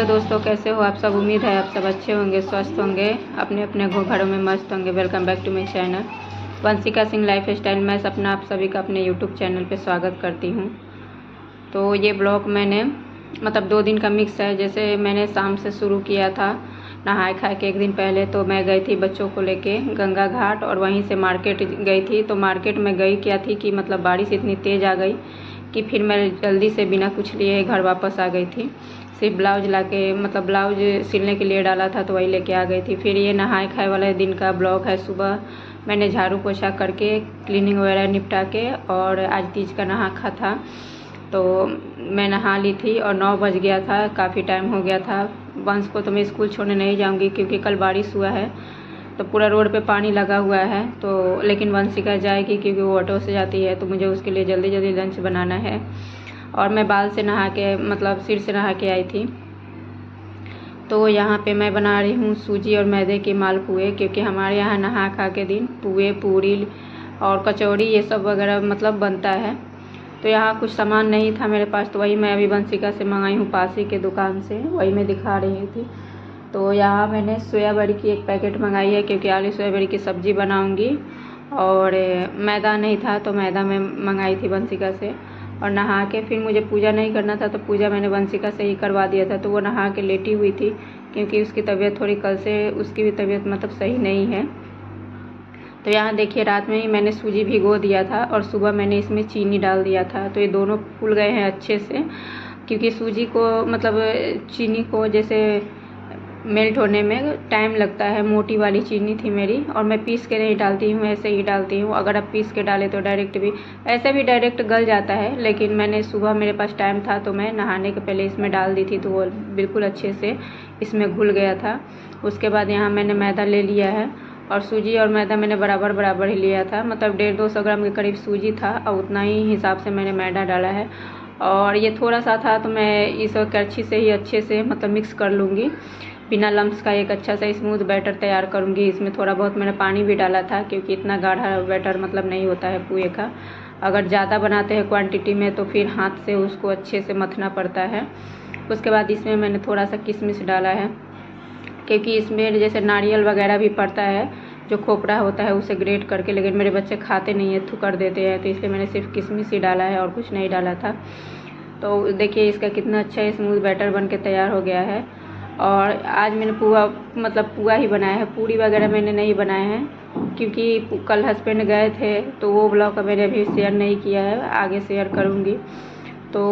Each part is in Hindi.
हेलो दोस्तों, कैसे हो आप सब। उम्मीद है आप सब अच्छे होंगे, स्वस्थ होंगे, अपने अपने घरों में मस्त होंगे। Welcome back to my channel Vanshika Singh lifestyle. मैं सपना आप सभी का अपने यूट्यूब चैनल पे स्वागत करती हूँ। तो ये ब्लॉग मैंने 2 दिन का मिक्स है। जैसे मैंने शाम से शुरू किया था, नहाए खाए के एक दिन पहले तो मैं गई थी बच्चों को लेके गंगा घाट, और वहीं से मार्केट गई थी। तो मार्केट में गई क्या थी कि बारिश इतनी तेज़ आ गई कि फिर मैं जल्दी से बिना कुछ लिए घर वापस आ गई थी। सिर्फ ब्लाउज लाके ब्लाउज सिलने के लिए डाला था तो वही लेके आ गई थी। फिर ये नहाए खाए वाले दिन का ब्लॉग है। सुबह मैंने झाड़ू पोछा करके क्लीनिंग वगैरह निपटा के, और आज तीज का नहा खा था तो मैं नहा ली थी और 9 बज गया था, काफ़ी टाइम हो गया था। वंश को तो मैं स्कूल छोड़ने नहीं जाऊंगी क्योंकि कल बारिश हुआ है तो पूरा रोड पे पानी लगा हुआ है। तो लेकिन वंशिका जाएगी क्योंकि वो ऑटो से जाती है, तो मुझे उसके लिए जल्दी जल्दी लंच बनाना है। और मैं बाल से नहा के सिर से नहा के आई थी। तो यहाँ पे मैं बना रही हूँ सूजी और मैदे के मालपुए, क्योंकि हमारे यहाँ नहा खा के दिन पुए पूरी और कचौड़ी ये सब वगैरह बनता है। तो यहाँ कुछ सामान नहीं था मेरे पास, तो वही मैं अभी वंशिका से मंगाई हूँ पास ही के दुकान से, वही मैं दिखा रही थी। तो यहाँ मैंने सोया बड़ी की एक पैकेट मंगाई है क्योंकि आलू सोया बड़ी की सब्ज़ी बनाऊँगी। और मैदा नहीं था तो मैदा मैं मंगाई थी वंशिका से। और नहा के फिर मुझे पूजा नहीं करना था तो पूजा मैंने वंशिका से ही करवा दिया था। तो वो नहा के लेटी हुई थी क्योंकि उसकी तबीयत थोड़ी कल से उसकी भी तबीयत सही नहीं है। तो यहाँ देखिए, रात में ही मैंने सूजी भिगो दिया था और सुबह मैंने इसमें चीनी डाल दिया था। तो ये दोनों फूल गए हैं अच्छे से, क्योंकि सूजी को चीनी को जैसे मेल्ट होने में टाइम लगता है। मोटी वाली चीनी थी मेरी, और मैं पीस के नहीं डालती हूँ, ऐसे ही डालती हूँ। अगर आप पीस के डालें तो डायरेक्ट भी ऐसे भी डायरेक्ट गल जाता है, लेकिन मैंने सुबह मेरे पास टाइम था तो मैं नहाने के पहले इसमें डाल दी थी, तो वो बिल्कुल अच्छे से इसमें घुल गया था। उसके बाद यहाँ मैंने मैदा ले लिया है, और सूजी और मैदा मैंने बराबर बराबर ही लिया था। 150-200 ग्राम के करीब सूजी था और उतना ही हिसाब से मैंने मैदा डाला है। और ये थोड़ा सा था तो मैं इस करछी से ही अच्छे से मिक्स कर लूँगी बिना लम्स का। एक अच्छा सा स्मूथ बैटर तैयार करूँगी। इसमें थोड़ा बहुत मैंने पानी भी डाला था क्योंकि इतना गाढ़ा बैटर नहीं होता है पुए का। अगर ज़्यादा बनाते हैं क्वांटिटी में तो फिर हाथ से उसको अच्छे से मथना पड़ता है। उसके बाद इसमें मैंने थोड़ा सा किशमिश डाला है, क्योंकि इसमें जैसे नारियल वगैरह भी पड़ता है, जो खोपड़ा होता है उसे ग्रेट करके, लेकिन मेरे बच्चे खाते नहीं है, थू कर देते हैं, तो इसलिए मैंने सिर्फ किशमिश ही डाला है और कुछ नहीं डाला था। तो देखिए इसका कितना अच्छा स्मूथ बैटर बन के तैयार हो गया है। और आज मैंने पुआ ही बनाया है, पूरी वगैरह मैंने नहीं बनाए हैं क्योंकि कल हस्बैंड गए थे, तो वो ब्लॉग का मैंने अभी शेयर नहीं किया है, आगे शेयर करूँगी। तो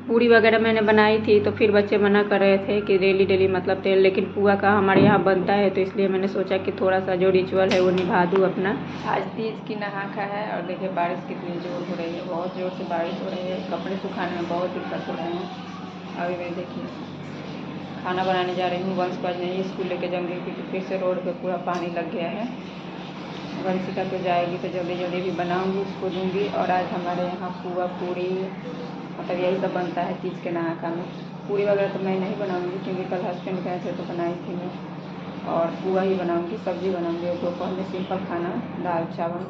पूरी वगैरह मैंने बनाई थी तो फिर बच्चे मना कर रहे थे कि डेली डेली तेल, लेकिन पुआ का हमारे यहाँ बनता है, तो इसलिए मैंने सोचा कि थोड़ा सा जो रिचुअल है वो निभा दूँ अपना। आज तीज की नहा खा है, और देखिए बारिश कितनी जोर हो रही है, बहुत ज़ोर से बारिश हो रही है। कपड़े सुखाने में बहुत दिक्कत हो रहे हैं। अभी मैं देखिए खाना बनाने जा रही हूँ। वंश को आज नहीं स्कूल लेके जाऊँगी क्योंकि फिर से रोड पे पूरा पानी लग गया है। वंशिका तो जाएगी तो जल्दी जल्दी भी बनाऊँगी, उसको दूँगी। और आज हमारे यहाँ पुआ पूरी यही सब बनता है तीज के नहा में। पूरी वगैरह तो मैं नहीं बनाऊँगी क्योंकि कल हस्बैंड गए थे तो बनाई थी मैं, और पुआ ही बनाऊँगी, सब्ज़ी बनाऊँगी। और दोपहर में सिंपल खाना, दाल चावल।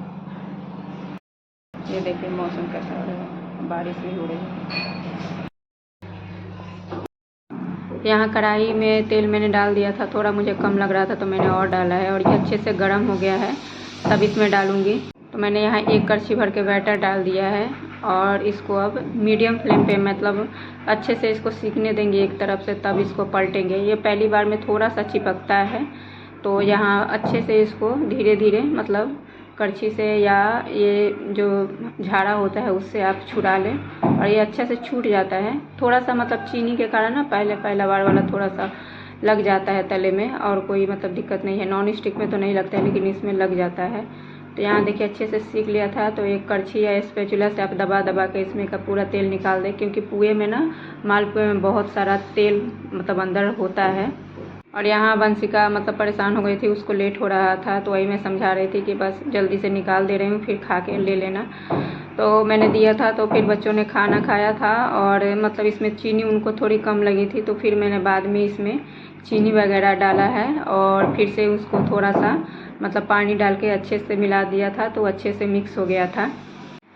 ये देखिए मौसम कैसा हो रहा है, बारिश भी हो रही है। यहाँ कढ़ाई में तेल मैंने डाल दिया था, थोड़ा मुझे कम लग रहा था तो मैंने और डाला है, और ये अच्छे से गर्म हो गया है, तब इसमें डालूँगी। तो मैंने यहाँ 1 कड़छी भर के बैटर डाल दिया है, और इसको अब मीडियम फ्लेम पे अच्छे से इसको सीखने देंगे एक तरफ से, तब इसको पलटेंगे। ये पहली बार में थोड़ा सा चिपकता है, तो यहाँ अच्छे से इसको धीरे धीरे कड़छी से या ये जो झाड़ा होता है उससे आप छुड़ा लें, और ये अच्छे से छूट जाता है। थोड़ा सा चीनी के कारण ना पहला बार वाला थोड़ा सा लग जाता है तले में, और कोई दिक्कत नहीं है। नॉन स्टिक में तो नहीं लगता है, लेकिन इसमें लग जाता है। तो यहाँ देखिए अच्छे से सीख लिया था। तो एक कड़छी या स्पैचुला से आप दबा दबा के इसमें का पूरा तेल निकाल दें, क्योंकि पुए में मालपुए में बहुत सारा तेल अंदर होता है। और यहाँ वंशिका परेशान हो गई थी, उसको लेट हो रहा था, तो वही मैं समझा रही थी कि बस जल्दी से निकाल दे रही हूँ, फिर खा के ले लेना। तो मैंने दिया था, तो फिर बच्चों ने खाना खाया था, और इसमें चीनी उनको थोड़ी कम लगी थी, तो फिर मैंने बाद में इसमें चीनी वगैरह डाला है, और फिर से उसको थोड़ा सा पानी डाल के अच्छे से मिला दिया था, तो अच्छे से मिक्स हो गया था।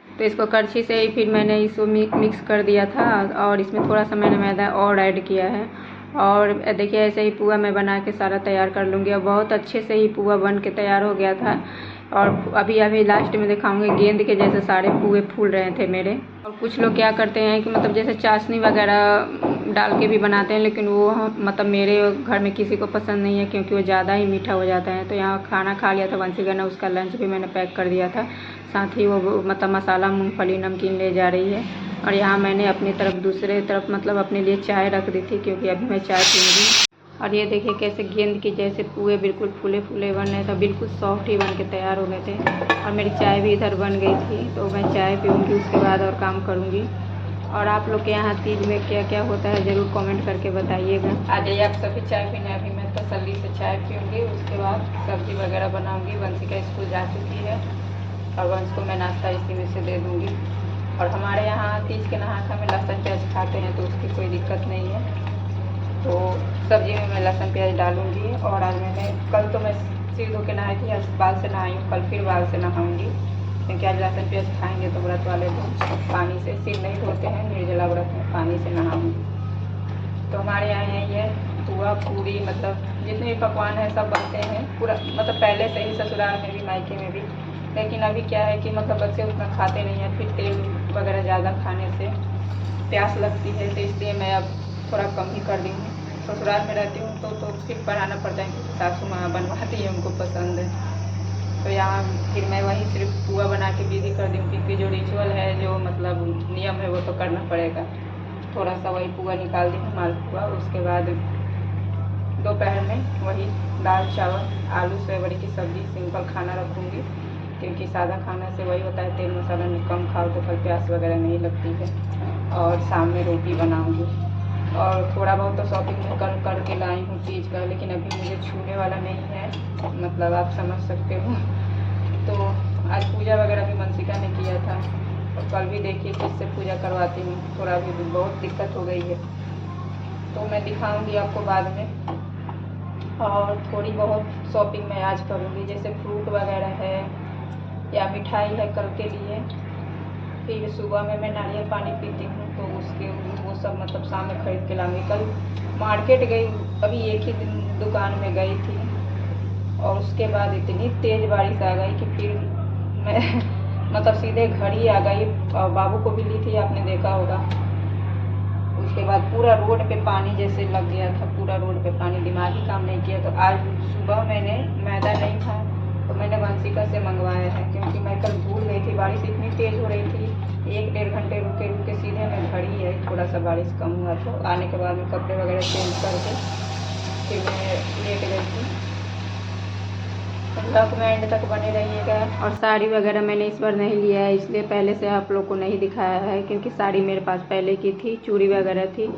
तो इसको कड़छी से ही फिर मैंने इसको मिक्स कर दिया था, और इसमें थोड़ा सा मैंने मैदा और ऐड किया है। और देखिए ऐसे ही पुआ मैं बना के सारा तैयार कर लूँगी। और बहुत अच्छे से ही पुआ बन के तैयार हो गया था। और अभी अभी लास्ट में दिखाऊंगी गेंद के जैसे सारे पुए फूल रहे थे मेरे। और कुछ लोग क्या करते हैं कि मतलब जैसे चाशनी वगैरह डाल के भी बनाते हैं, लेकिन वो मतलब मेरे घर में किसी को पसंद नहीं है क्योंकि वो ज़्यादा ही मीठा हो जाता है। तो यहाँ खाना खा लिया था वंशिका ने, उसका लंच भी मैंने पैक कर दिया था। साथ ही वो मतलब मसाला मूँगफली नमकीन ले जा रही है। और यहाँ मैंने अपनी तरफ दूसरे तरफ मतलब अपने लिए चाय रख दी थी क्योंकि अभी मैं चाय पीऊँगी। और ये देखिए कैसे गेंद की जैसे पुए बिल्कुल फूले फूले बन रहे थे, बिल्कुल सॉफ्ट ही बन के तैयार हो गए थे। और मेरी चाय भी इधर बन गई थी, तो मैं चाय पीऊँगी उसके बाद और काम करूँगी। और आप लोग के यहाँ तीज में क्या क्या होता है ज़रूर कमेंट करके बताइएगा। आ जाइए आप सभी चाय पीने। अभी मैं तसल्ली से चाय पीऊँगी, उसके बाद सब्ज़ी वगैरह बनाऊँगी। वंशिका स्कूल जा चुकी है और वंश को मैं नाश्ता इसी में से दे दूँगी। और हमारे यहाँ तीज के नहा में लहसुन प्याज खाते हैं, तो उसकी कोई दिक्कत नहीं है। तो सब्जी में मैं लहसुन प्याज डालूँगी। और आज कल तो मैं सिर धो के नहाई थी, आज बाल से नहाई हूँ, कल फिर बाल से नहाऊँगी क्योंकि आज लहसुन प्याज खाएंगे तो व्रत वाले दिन पानी से सिर नहीं धोते हैं, निर्जला व्रत में पानी से नहाऊँगी। तो हमारे यहाँ यही है, पुआ पूरी मतलब जितने भी पकवान हैं सब बनते हैं पूरा, मतलब पहले से ही ससुराल में भी मायके में भी। लेकिन अभी क्या है कि मतलब बच्चे उतना खाते नहीं हैं, फिर तेल वगैरह ज़्यादा खाने से प्यास लगती है, तो इसलिए मैं अब थोड़ा कम ही कर दी हूँ। ससुराल में रहती हूँ तो फिर बनाना पड़ता है क्योंकि सासू माँ बनवाती है, उनको पसंद है। तो यहाँ फिर मैं वही सिर्फ पुआ बना के विधि कर दी हूँ क्योंकि जो रिचुअल है, जो मतलब नियम है वो तो करना पड़ेगा। थोड़ा सा वही पुआ निकाल दी हूँ मालपुआ। उसके बाद दोपहर में वही दाल चावल आलू सोयाबड़ी की सब्ज़ी सिंपल खाना रखूँगी क्योंकि सादा खाना से वही होता है, तेल मसाला कम खाओ तो कल प्यास वगैरह नहीं लगती है। और शाम में रोटी बनाऊँगी। और थोड़ा बहुत तो शॉपिंग में करके लाई हूँ चीज़ का, लेकिन अभी मुझे छूने वाला नहीं है, मतलब आप समझ सकते हो। तो आज पूजा वगैरह भी वंशिका ने किया था और कल भी देखिए किससे पूजा करवाती हूँ। थोड़ा अभी बहुत दिक्कत हो गई है, तो मैं दिखाऊँगी आपको बाद में। और थोड़ी बहुत शॉपिंग मैं आज करूँगी, जैसे फ्रूट वगैरह है या मिठाई है कल के लिए। फिर सुबह में मैं नारियल पानी पीती हूँ, तो उसके वो सब मतलब शाम में खरीद के लाऊंगी। कल मार्केट गई, अभी एक ही दिन दुकान में गई थी और उसके बाद इतनी तेज़ बारिश आ गई कि फिर मैं मतलब सीधे घर ही आ गई। बाबू को भी ली थी, आपने देखा होगा। उसके बाद पूरा रोड पे पानी जैसे लग गया था, पूरा रोड पे पानी, दिमाग ही काम नहीं किया। तो आज सुबह मैंने मैदा नहीं था तो मैंने वंशिका से मंगवाया है क्योंकि मैं कल भूल गई थी, बारिश इतनी तेज़ हो रही थी। 1-1.5 घंटे रुके सीधे मैं घर ही है। थोड़ा सा बारिश कम हुआ तो आने के बाद में कपड़े वगैरह चेंज करके फिर मैं लेट गई थी। ब्लॉग में एंड तक बने रहिएगा। और साड़ी वगैरह मैंने इस बार नहीं लिया है, इसलिए पहले से आप लोग को नहीं दिखाया है क्योंकि साड़ी मेरे पास पहले की थी, चूड़ी वगैरह थी।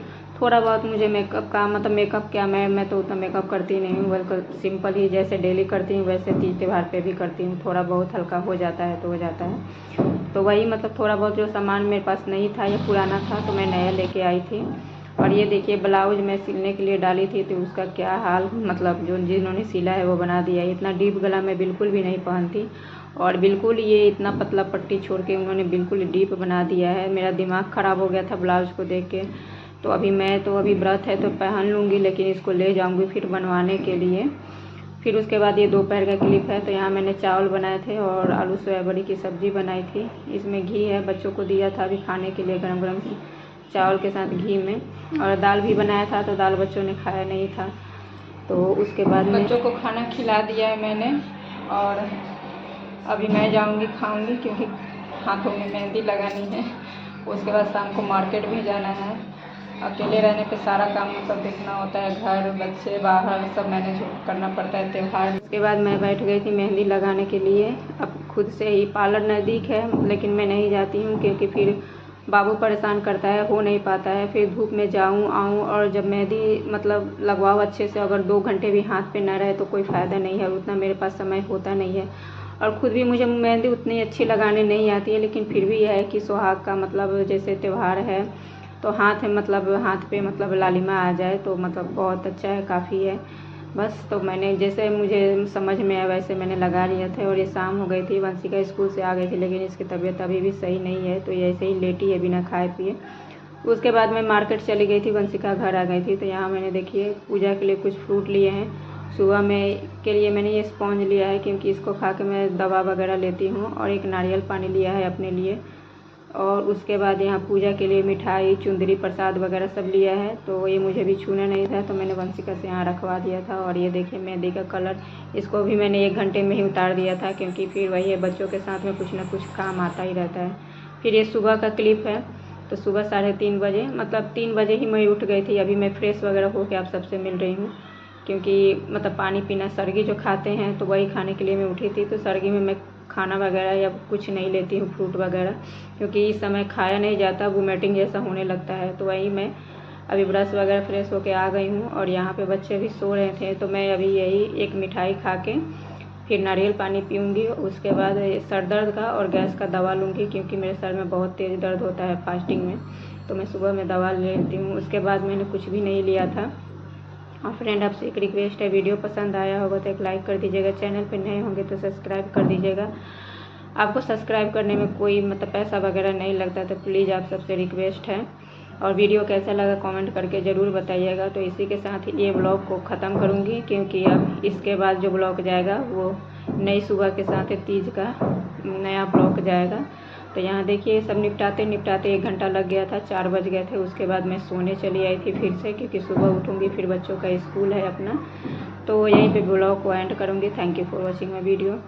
थोड़ा बहुत मुझे मेकअप का मतलब मेकअप क्या, मैं तो उतना मेकअप करती नहीं हूँ, बल्कि सिंपल ही जैसे डेली करती हूँ वैसे तीज त्यौहार पे भी करती हूँ। थोड़ा बहुत हल्का हो जाता है तो हो जाता है। तो वही मतलब थोड़ा बहुत जो सामान मेरे पास नहीं था या पुराना था तो मैं नया लेके आई थी। और ये देखिए ब्लाउज मैं सिलने के लिए डाली थी तो उसका क्या हाल, मतलब जो जिन्होंने सिला है वो बना दिया है। इतना डीप गला मैं बिल्कुल भी नहीं पहनती और बिल्कुल ये इतना पतला पट्टी छोड़ के उन्होंने बिल्कुल डीप बना दिया है। मेरा दिमाग ख़राब हो गया था ब्लाउज को देख के। तो अभी व्रत है तो पहन लूँगी, लेकिन इसको ले जाऊँगी फिर बनवाने के लिए। फिर उसके बाद ये दोपहर का क्लिप है। तो यहाँ मैंने चावल बनाए थे और आलू सोयाबड़ी की सब्ज़ी बनाई थी। इसमें घी है, बच्चों को दिया था अभी खाने के लिए गरम गरम चावल के साथ घी में। और दाल भी बनाया था तो दाल बच्चों ने खाया नहीं था, तो उसके बाद बच्चों को खाना खिला दिया है मैंने। और अभी मैं जाऊंगी खाऊंगी क्योंकि हाथों में मेहंदी लगानी है। उसके बाद शाम को मार्केट भी जाना है। अकेले रहने पे सारा काम मतलब देखना होता है, घर बच्चे बाहर सब मैनेज करना पड़ता है त्यौहार। उसके बाद मैं बैठ गई थी मेहंदी लगाने के लिए। अब खुद से ही पार्लर नज़दीक है लेकिन मैं नहीं जाती हूँ क्योंकि फिर बाबू परेशान करता है, हो नहीं पाता है। फिर धूप में जाऊँ आऊँ और जब मेहंदी मतलब लगवाओ अच्छे से, अगर 2 घंटे भी हाथ पे ना रहे तो कोई फ़ायदा नहीं है, उतना मेरे पास समय होता नहीं है। और ख़ुद भी मुझे मेहंदी उतनी अच्छी लगाने नहीं आती है, लेकिन फिर भी यह है कि सुहाग का मतलब जैसे त्यौहार है तो हाथ पे मतलब लालिमा आ जाए तो मतलब बहुत अच्छा है, काफ़ी है बस। तो मैंने जैसे मुझे समझ में आया वैसे मैंने लगा लिया था। और ये शाम हो गई थी, वंशिका स्कूल से आ गई थी लेकिन इसकी तबीयत अभी भी सही नहीं है, तो ये ऐसे ही लेटी है बिना खाए पिए। उसके बाद मैं मार्केट चली गई थी, वंशिका घर आ गई थी। तो यहाँ मैंने देखिए पूजा के लिए कुछ फ्रूट लिए हैं। सुबह में के लिए मैंने ये स्पॉन्ज लिया है क्योंकि इसको खा के मैं दवा वगैरह लेती हूँ, और एक नारियल पानी लिया है अपने लिए। और उसके बाद यहाँ पूजा के लिए मिठाई, चुंदरी, प्रसाद वगैरह सब लिया है। तो ये मुझे भी छूना नहीं था, तो मैंने वंशिका से यहाँ रखवा दिया था। और ये देखिए मेहंदी का कलर, इसको भी मैंने 1 घंटे में ही उतार दिया था, क्योंकि फिर वही है, बच्चों के साथ में कुछ ना कुछ काम आता ही रहता है। फिर ये सुबह का क्लिप है। तो सुबह 3:30 बजे, मतलब 3 बजे ही मैं उठ गई थी। अभी मैं फ्रेश वगैरह होकर आप सबसे मिल रही हूँ, क्योंकि मतलब पानी पीना, सर्गी जो खाते हैं तो वही खाने के लिए मैं उठी थी। तो सर्गी में मैं खाना वगैरह या कुछ नहीं लेती हूँ, फ्रूट वगैरह, क्योंकि इस समय खाया नहीं जाता, वोमिटिंग जैसा होने लगता है। तो वही मैं अभी ब्रश वगैरह फ्रेश होके आ गई हूँ। और यहाँ पे बच्चे भी सो रहे थे, तो मैं अभी यही एक मिठाई खा के फिर नारियल पानी पीऊँगी। उसके बाद सर दर्द का और गैस का दवा लूँगी, क्योंकि मेरे सर में बहुत तेज़ दर्द होता है फास्टिंग में। तो मैं सुबह में दवा ले लेती हूँ। उसके बाद मैंने कुछ भी नहीं लिया था। और फ्रेंड, आपसे एक रिक्वेस्ट है, वीडियो पसंद आया होगा तो एक लाइक कर दीजिएगा, चैनल पर नए होंगे तो सब्सक्राइब कर दीजिएगा। आपको सब्सक्राइब करने में कोई मतलब पैसा वगैरह नहीं लगता, तो प्लीज़ आप सबसे रिक्वेस्ट है। और वीडियो कैसा लगा कमेंट करके ज़रूर बताइएगा। तो इसी के साथ ही ये ब्लॉग को ख़त्म करूँगी, क्योंकि अब इसके बाद जो ब्लॉग जाएगा वो नई सुबह के साथ तीज का नया ब्लॉग जाएगा। तो यहाँ देखिए सब निपटाते निपटाते 1 घंटा लग गया था, 4 बज गए थे। उसके बाद मैं सोने चली आई थी फिर से, क्योंकि सुबह उठूँगी, फिर बच्चों का स्कूल है अपना। तो यहीं पे ब्लॉग को एंड करूँगी। Thank you for watching my video.